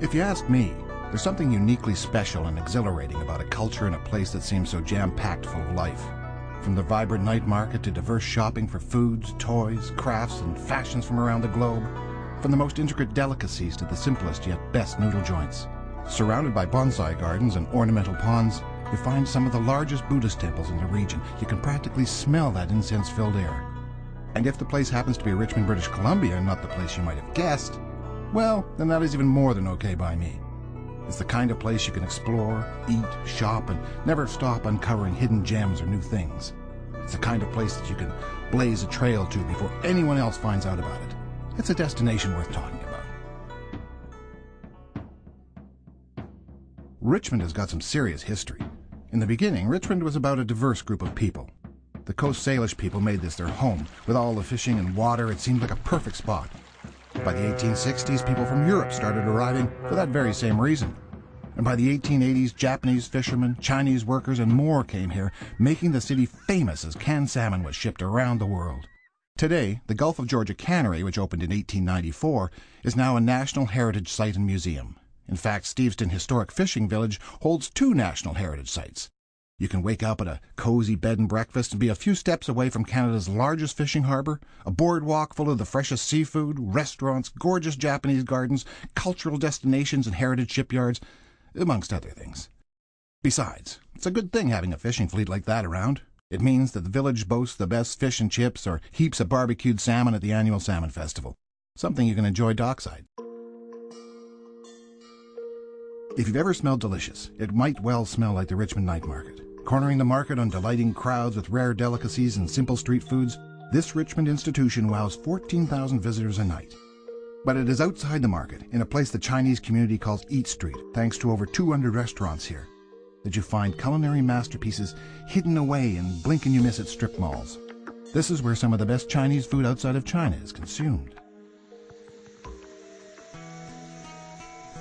If you ask me, there's something uniquely special and exhilarating about a culture and a place that seems so jam-packed full of life. From the vibrant night market to diverse shopping for foods, toys, crafts, and fashions from around the globe. From the most intricate delicacies to the simplest yet best noodle joints. Surrounded by bonsai gardens and ornamental ponds, you find some of the largest Buddhist temples in the region. You can practically smell that incense-filled air. And if the place happens to be Richmond, British Columbia, and not the place you might have guessed, well, then that is even more than okay by me. It's the kind of place you can explore, eat, shop, and never stop uncovering hidden gems or new things. It's the kind of place that you can blaze a trail to before anyone else finds out about it. It's a destination worth talking about. Richmond has got some serious history. In the beginning, Richmond was about a diverse group of people. The Coast Salish people made this their home. With all the fishing and water, it seemed like a perfect spot. By the 1860s, people from Europe started arriving for that very same reason. And by the 1880s, Japanese fishermen, Chinese workers, and more came here, making the city famous as canned salmon was shipped around the world. Today, the Gulf of Georgia Cannery, which opened in 1894, is now a National Heritage Site and Museum. In fact, Steveston Historic Fishing Village holds 2 National Heritage Sites. You can wake up at a cozy bed and breakfast and be a few steps away from Canada's largest fishing harbour, a boardwalk full of the freshest seafood, restaurants, gorgeous Japanese gardens, cultural destinations and heritage shipyards, amongst other things. Besides, it's a good thing having a fishing fleet like that around. It means that the village boasts the best fish and chips or heaps of barbecued salmon at the annual Salmon Festival, something you can enjoy dockside. If you've ever smelled delicious, it might well smell like the Richmond Night Market. Cornering the market on delighting crowds with rare delicacies and simple street foods, this Richmond institution wows 14,000 visitors a night. But it is outside the market, in a place the Chinese community calls Eat Street, thanks to over 200 restaurants here, that you find culinary masterpieces hidden away in blink-and-you-miss-it strip malls. This is where some of the best Chinese food outside of China is consumed.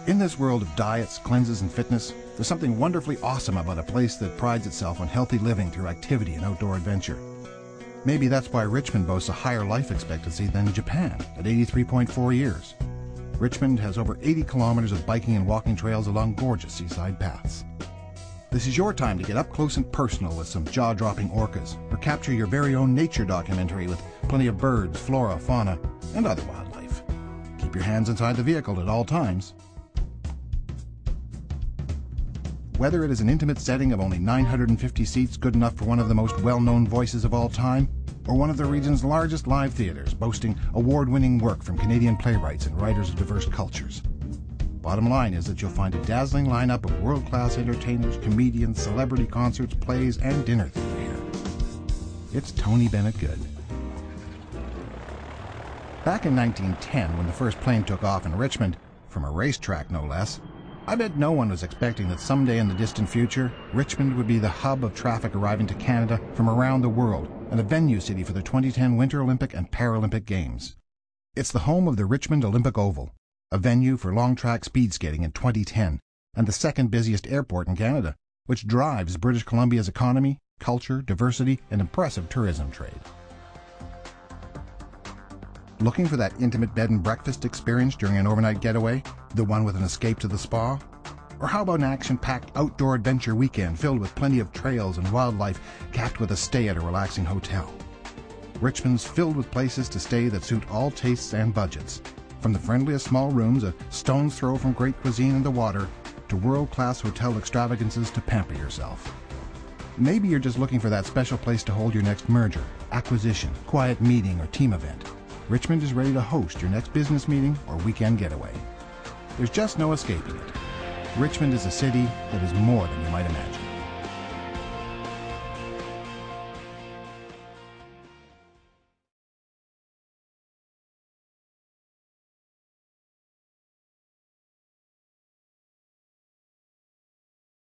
In this world of diets, cleanses, and fitness, there's something wonderfully awesome about a place that prides itself on healthy living through activity and outdoor adventure. Maybe that's why Richmond boasts a higher life expectancy than Japan at 83.4 years. Richmond has over 80 kilometers of biking and walking trails along gorgeous seaside paths. This is your time to get up close and personal with some jaw-dropping orcas, or capture your very own nature documentary with plenty of birds, flora, fauna, and other wildlife. Keep your hands inside the vehicle at all times. Whether it is an intimate setting of only 950 seats good enough for one of the most well-known voices of all time, or one of the region's largest live theaters boasting award-winning work from Canadian playwrights and writers of diverse cultures. Bottom line is that you'll find a dazzling lineup of world-class entertainers, comedians, celebrity concerts, plays, and dinner theater here. It's Tony Bennett good. Back in 1910, when the first plane took off in Richmond, from a racetrack no less, I bet no one was expecting that someday in the distant future, Richmond would be the hub of traffic arriving to Canada from around the world and a venue city for the 2010 Winter Olympic and Paralympic Games. It's the home of the Richmond Olympic Oval, a venue for long-track speed skating in 2010, and the second busiest airport in Canada, which drives British Columbia's economy, culture, diversity, and impressive tourism trade. Looking for that intimate bed and breakfast experience during an overnight getaway? The one with an escape to the spa? Or how about an action-packed outdoor adventure weekend filled with plenty of trails and wildlife capped with a stay at a relaxing hotel? Richmond's filled with places to stay that suit all tastes and budgets. From the friendliest small rooms a stone's throw from great cuisine and the water, to world-class hotel extravagances to pamper yourself. Maybe you're just looking for that special place to hold your next merger, acquisition, quiet meeting, or team event. Richmond is ready to host your next business meeting or weekend getaway. There's just no escaping it. Richmond is a city that is more than you might imagine.